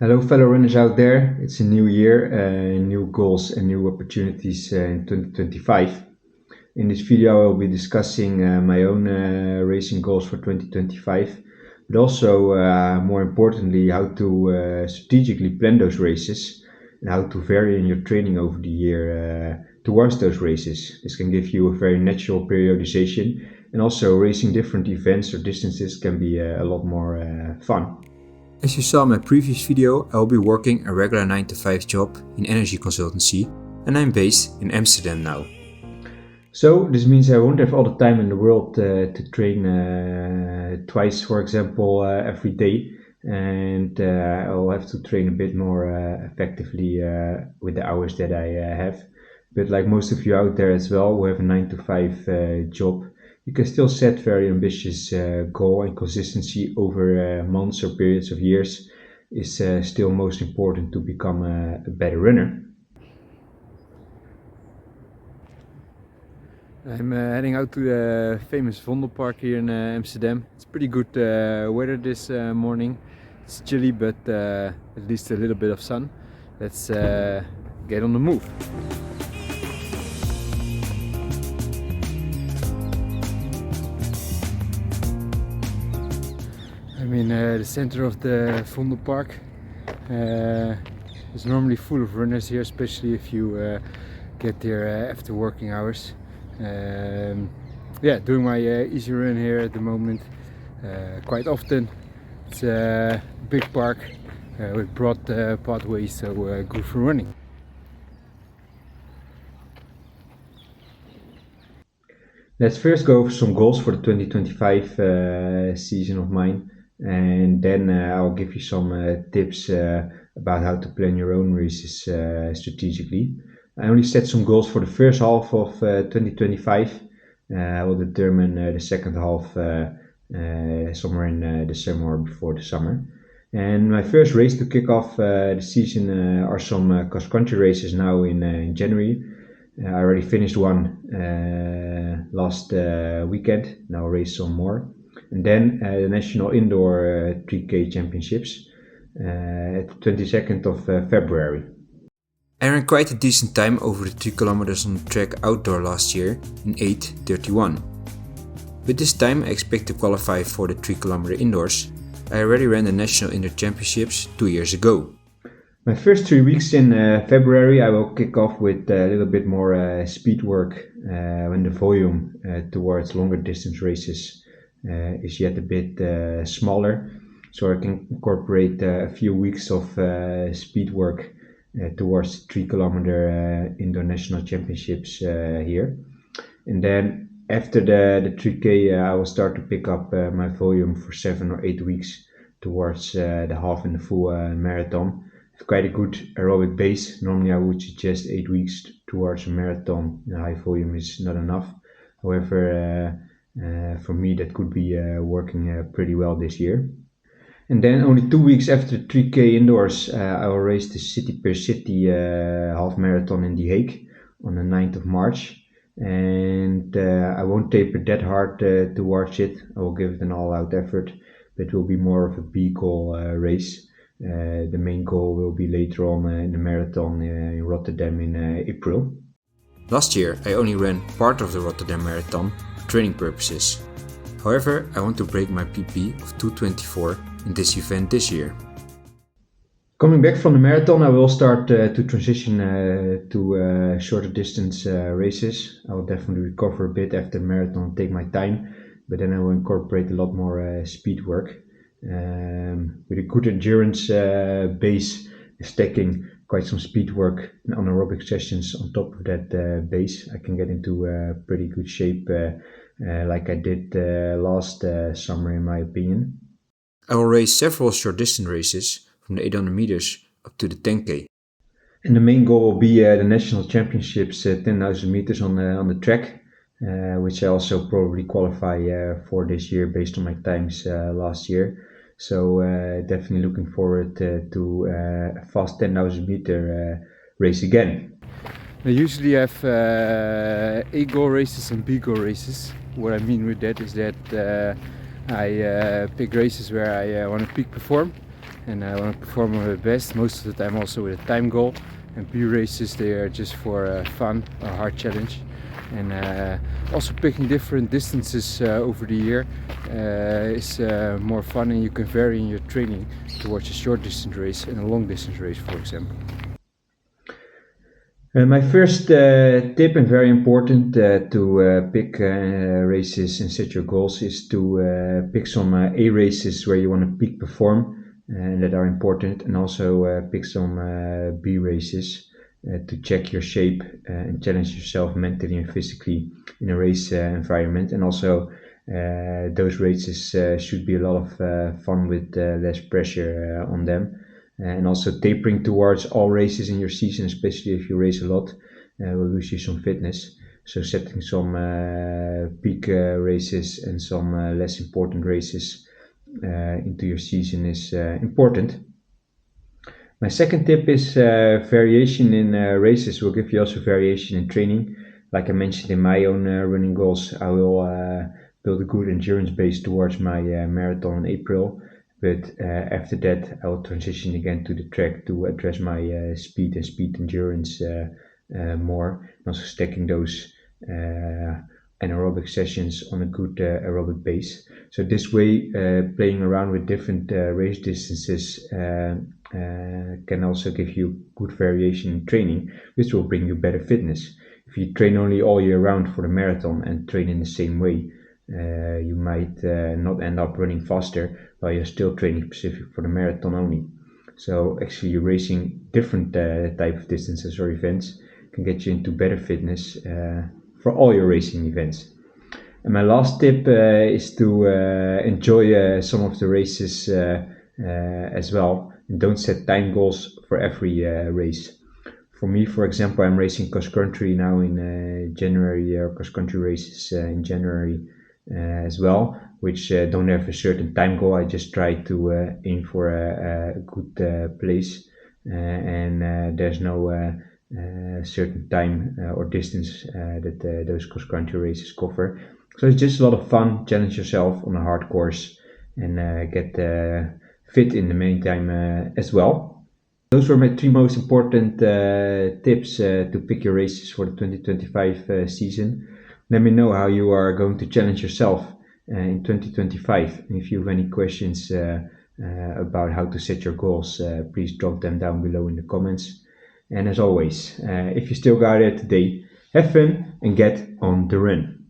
Hello, fellow runners out there. It's a new year, new goals and new opportunities in 2025. In this video, I will be discussing my own racing goals for 2025, but also, more importantly, how to strategically plan those races and how to vary in your training over the year towards those races. This can give you a very natural periodization, and also racing different events or distances can be a lot more fun. As you saw in my previous video, I will be working a regular 9-to-5 job in energy consultancy, and I'm based in Amsterdam now. So this means I won't have all the time in the world to train twice, for example, every day, and I'll have to train a bit more effectively with the hours that I have. But like most of you out there as well, who have a 9-to-5 job, you can still set very ambitious goal, and consistency over months or periods of years is still most important to become a better runner. I'm heading out to the famous Vondelpark here in Amsterdam. It's pretty good weather this morning. It's chilly, but at least a little bit of sun. Let's get on the move. I'm in the center of the Vondelpark. It's normally full of runners here, especially if you get there after working hours. Doing my easy run here at the moment quite often. It's a big park with broad pathways, so good for running. Let's first go over some goals for the 2025 season of mine, and then I'll give you some tips about how to plan your own races strategically. I only set some goals for the first half of 2025. I will determine the second half somewhere in the summer or before the summer. And my first race to kick off the season are some cross-country races now in January. I already finished one last weekend. Now I'll race some more. And then the National Indoor 3K Championships at the 22nd of February. I ran quite a decent time over the 3 kilometers on the track outdoor last year in 8:31. With this time I expect to qualify for the 3 kilometer indoors. I already ran the National Indoor Championships 2 years ago. My first 3 weeks in February I will kick off with a little bit more speed work when the volume towards longer distance races is yet a bit smaller, so I can incorporate a few weeks of speed work towards 3 kilometer indoor national championships here. And then after the 3K I will start to pick up my volume for 7 or 8 weeks towards the half and the full marathon. Quite a good aerobic base. Normally I would suggest 8 weeks towards a marathon. The high volume is not enough. However, for me that could be working pretty well this year. And then only 2 weeks after the 3K indoors, I will race the City per City half marathon in The Hague on the 9th of March. And I won't taper that hard towards it. I will give it an all-out effort, but it will be more of a B-goal race. The main goal will be later on in the marathon in Rotterdam in April. Last year I only ran part of the Rotterdam Marathon for training purposes. However, I want to break my PP of 2:24 in this event this year. Coming back from the marathon, I will start to transition to shorter distance races. I will definitely recover a bit after the marathon, take my time, but then I will incorporate a lot more speed work. With a good endurance base, stacking quite some speed work and anaerobic sessions on top of that base, I can get into pretty good shape like I did last summer in my opinion. I will race several short distance races from the 800 meters up to the 10K. And the main goal will be the national championships, 10,000 meters on the track, which I also probably qualify for this year based on my times last year. So definitely looking forward to a fast 10,000 meter race again. I usually have A goal races and B goal races. What I mean with that is that I pick races where I want to peak perform, and I want to perform my best, most of the time also with a time goal. And B races, they are just for fun, a hard challenge. And also picking different distances over the year is more fun, and you can vary in your training towards a short distance race and a long distance race, for example. My first tip, and very important to pick races and set your goals, is to pick some A races where you want to peak perform and that are important, and also pick some B races to check your shape and challenge yourself mentally and physically in a race environment. And also those races should be a lot of fun with less pressure on them. And also tapering towards all races in your season, especially if you race a lot, will lose you some fitness. So setting some peak races and some less important races into your season is important. My second tip is variation in races will give you also variation in training. Like I mentioned in my own running goals, I will build a good endurance base towards my marathon in April. But after that, I will transition again to the track to address my speed and speed endurance more. And also stacking those anaerobic sessions on a good aerobic base. So this way, playing around with different race distances can also give you good variation in training, which will bring you better fitness. If you train only all year round for the marathon and train in the same way, you might not end up running faster while you're still training specific for the marathon only. So actually racing different type of distances or events can get you into better fitness for all your racing events. And my last tip is to enjoy some of the races as well, and don't set time goals for every race. For me, for example, I'm racing cross country now in January, cross country races in January as well, which don't have a certain time goal. I just try to aim for a good place, and there's no certain time or distance that those cross country races cover. So it's just a lot of fun. Challenge yourself on a hard course and get fit in the meantime as well. Those were my three most important tips to pick your races for the 2025 season. Let me know how you are going to challenge yourself in 2025. And if you have any questions about how to set your goals, please drop them down below in the comments. And as always, if you still got it today, have fun and get on the run.